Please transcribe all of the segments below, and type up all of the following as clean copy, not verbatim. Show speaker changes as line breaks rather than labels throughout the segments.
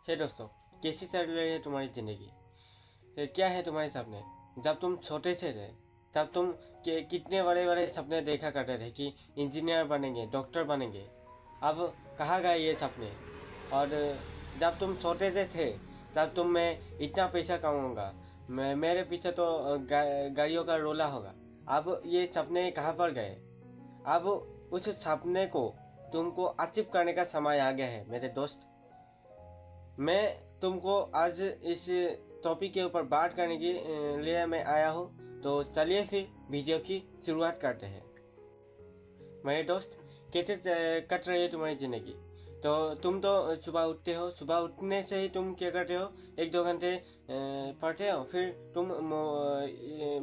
हे दोस्तों, कैसी चल रही है तुम्हारी ज़िंदगी? क्या है तुम्हारे सपने? जब तुम छोटे से थे तब तुम कितने बड़े बड़े सपने देखा करते थे कि इंजीनियर बनेंगे, डॉक्टर बनेंगे। अब कहाँ गए ये सपने? और जब तुम छोटे से थे तब तुम मैं इतना पैसा कमाऊंगा, मेरे पीछे तो गाड़ियों का रोला होगा। अब ये सपने कहाँ पर गए? अब उस सपने को तुमको अचीव करने का समय आ गया है मेरे दोस्त। मैं तुमको आज इस टॉपिक के ऊपर बात करने के लिए मैं आया हूँ। तो चलिए फिर वीडियो की शुरुआत करते हैं। मेरे दोस्त, कैसे कट रही है तुम्हारी ज़िंदगी? तो तुम तो सुबह उठते हो, सुबह उठने से ही तुम क्या करते हो? 1-2 घंटे पढ़ते हो, फिर तुम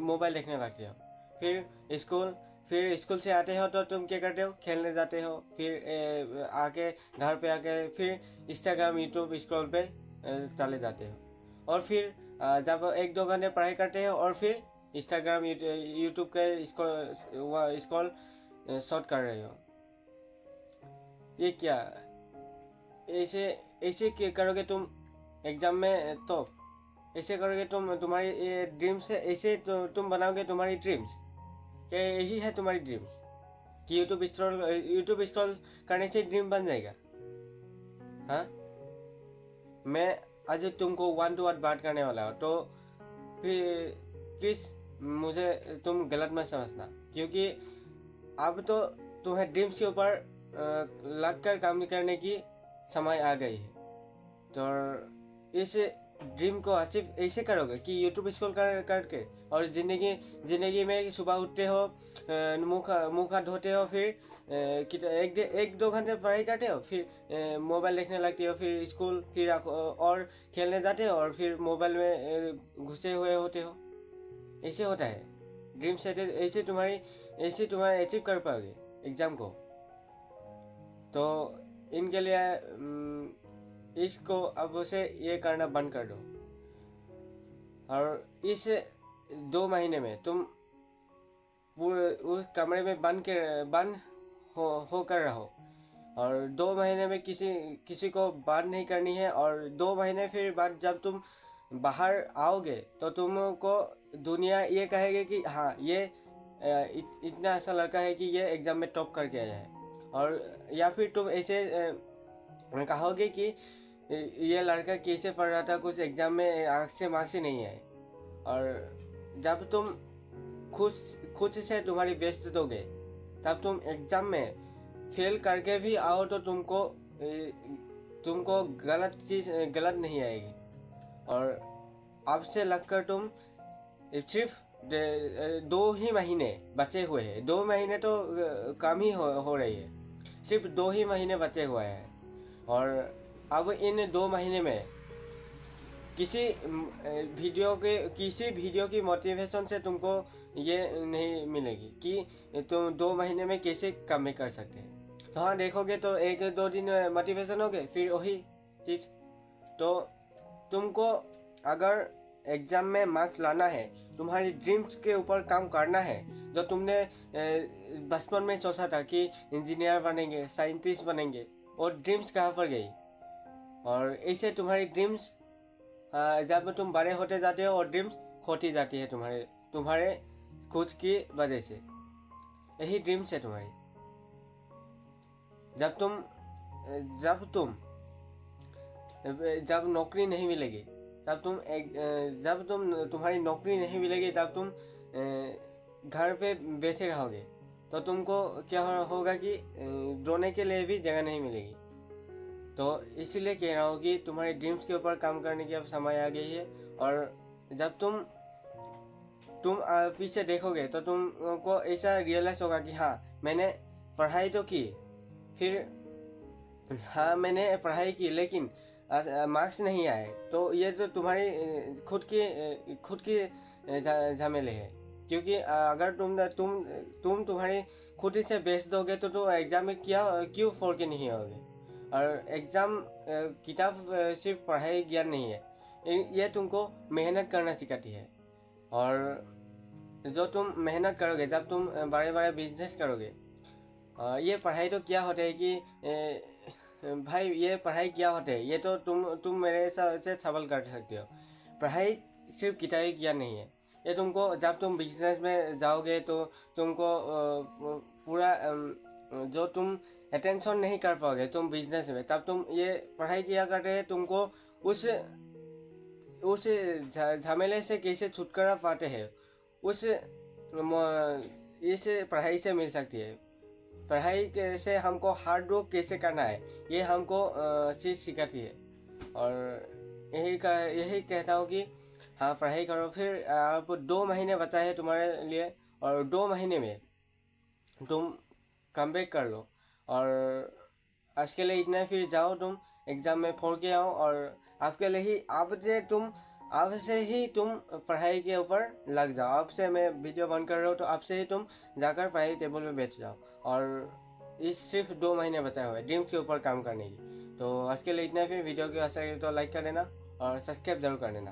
मोबाइल देखने लगते हो। फिर स्कूल से आते हो तो तुम क्या करते हो? खेलने जाते हो। फिर आके घर पे आके फिर इंस्टाग्राम यूट्यूब स्क्रॉल पे चले जाते हो। और फिर जब 1-2 घंटे पढ़ाई करते हो और फिर इंस्टाग्राम यूट्यूब के स्क्रॉल शॉर्ट कर रहे हो। ये क्या? ऐसे ऐसे करोगे तुम एग्जाम में? तो ऐसे करोगे तुम, तुम्हारी ये ड्रीम्स है, ऐसे तो तुम बनाओगे तुम्हारी ड्रीम्स? क्या यही है तुम्हारी ड्रीम्स कि यूट्यूब स्क्रॉल करने से ड्रीम बन जाएगा? हाँ, मैं आज तुमको 1-to-1 बात करने वाला हूँ, तो फिर प्लीज़ मुझे तुम गलत मत समझना, क्योंकि अब तो तुम्हें ड्रीम्स के ऊपर लग कर काम करने की समय आ गई है। तो इस ड्रीम को अचीव ऐसे करोगे कि यूट्यूब स्क्रॉल करके, और ज़िंदगी में सुबह उठते हो, मुँह हाथ धोते हो, फिर 1-2 घंटे पढ़ाई करते हो, फिर मोबाइल देखने लगते हो, फिर स्कूल, फिर और खेलने जाते हो, और फिर मोबाइल में घुसे हुए होते हो। ऐसे होता है ड्रीम सेट। ऐसे तुम्हारे अचीव कर पाओगे एग्ज़ाम को। तो इनके लिए इसको अब से ये करना बंद कर दो, और इस 2 महीने में तुम पूरे उस कमरे में बंद होकर रहो। और 2 महीने में किसी को बात नहीं करनी है। और 2 महीने फिर बाद जब तुम बाहर आओगे तो तुमको दुनिया ये कहेगी कि हाँ, ये इतना ऐसा लड़का है कि ये एग्ज़ाम में टॉप करके आया है। और या फिर तुम ऐसे कहोगे कि ये लड़का कैसे पढ़ रहा था, कुछ एग्ज़ाम में अच्छे मार्क्स ही नहीं आए। और जब तुम खुद से तुम्हारी बेस्ट दोगे, तब तुम एग्ज़ाम में फेल करके भी आओ तो तुमको गलत नहीं आएगी। और अब से लगकर तुम सिर्फ 2 ही महीने बचे हुए हैं। 2 महीने तो कम ही हो रही है, सिर्फ 2 ही महीने बचे हुए हैं। और अब इन 2 महीने में किसी वीडियो की मोटिवेशन से तुमको ये नहीं मिलेगी कि तुम 2 महीने में कैसे कम कर सकते हैं। तो हाँ, देखोगे तो 1-2 दिन मोटिवेशन हो गए, फिर वही चीज़। तो तुमको अगर एग्ज़ाम में मार्क्स लाना है, तुम्हारी ड्रीम्स के ऊपर काम करना है, जो तुमने बचपन में सोचा था कि इंजीनियर बनेंगे, साइंटिस्ट बनेंगे, और ड्रीम्स कहाँ पर गई? और ऐसे तुम्हारी ड्रीम्स जब तुम बड़े होते जाते हो और ड्रीम्स खोती जाती है तुम्हारे खुद की वजह से। यही ड्रीम्स है तुम्हारी। जब नौकरी नहीं मिलेगी, जब तुम्हारी नौकरी नहीं मिलेगी, तब तुम घर पे बैठे रहोगे, तो तुमको क्या होगा कि रोने के लिए भी जगह नहीं मिलेगी। तो इसीलिए कह रहा हूँ कि तुम्हारी ड्रीम्स के ऊपर काम करने की अब समय आ गई है। और जब तुम पीछे देखोगे तो तुमको ऐसा रियलाइज होगा कि हाँ, मैंने पढ़ाई तो की, फिर हाँ, मैंने पढ़ाई की, लेकिन मार्क्स नहीं आए। तो ये तो तुम्हारी खुद की झमेले है। क्योंकि अगर तुम्हारी खुद से बेच दोगे तो एग्ज़ाम में क्यों फोड़ के नहीं आओगे? और एग्ज़ाम किताब सिर्फ पढ़ाई ज्ञान नहीं है, ये तुमको मेहनत करना सिखाती है। और जो तुम मेहनत करोगे, जब तुम बड़े बड़े बिजनेस करोगे, ये पढ़ाई तो क्या होता है कि भाई ये पढ़ाई क्या होते हैं, ये तो तुम मेरे से सवाल कर सकते हो। पढ़ाई सिर्फ किताबी ज्ञान नहीं है, ये तुमको जब तुम बिजनेस में जाओगे तो तुमको पूरा जो तुम अटेंशन नहीं कर पाओगे तुम बिजनेस में, तब तुम ये पढ़ाई किया करते हैं, तुमको उस उस झमेले से कैसे छुटकारा पाते हैं, उस इस पढ़ाई से मिल सकती है। पढ़ाई से हमको हार्ड वर्क कैसे करना है ये हमको चीज़ सिखाती है। और यही कहता हूँ कि हाँ पढ़ाई करो। फिर आप 2 महीने बचा है तुम्हारे लिए, और 2 महीने में तुम कम बैक कर लो। और आज के लिए इतना ही, फिर जाओ तुम एग्ज़ाम में फोड़ के आओ। और आपके लिए ही अब से ही तुम पढ़ाई के ऊपर लग जाओ। अब से मैं वीडियो बंद कर रहा हूँ, तो अब से ही तुम जाकर पढ़ाई टेबल में बैठ जाओ। और इस सिर्फ 2 महीने बचा हुआ है ड्रीम के ऊपर काम करने की। तो आज के लिए इतना ही, फिर वीडियो की अच्छा लगे तो लाइक कर देना और सब्सक्राइब जरूर कर देना।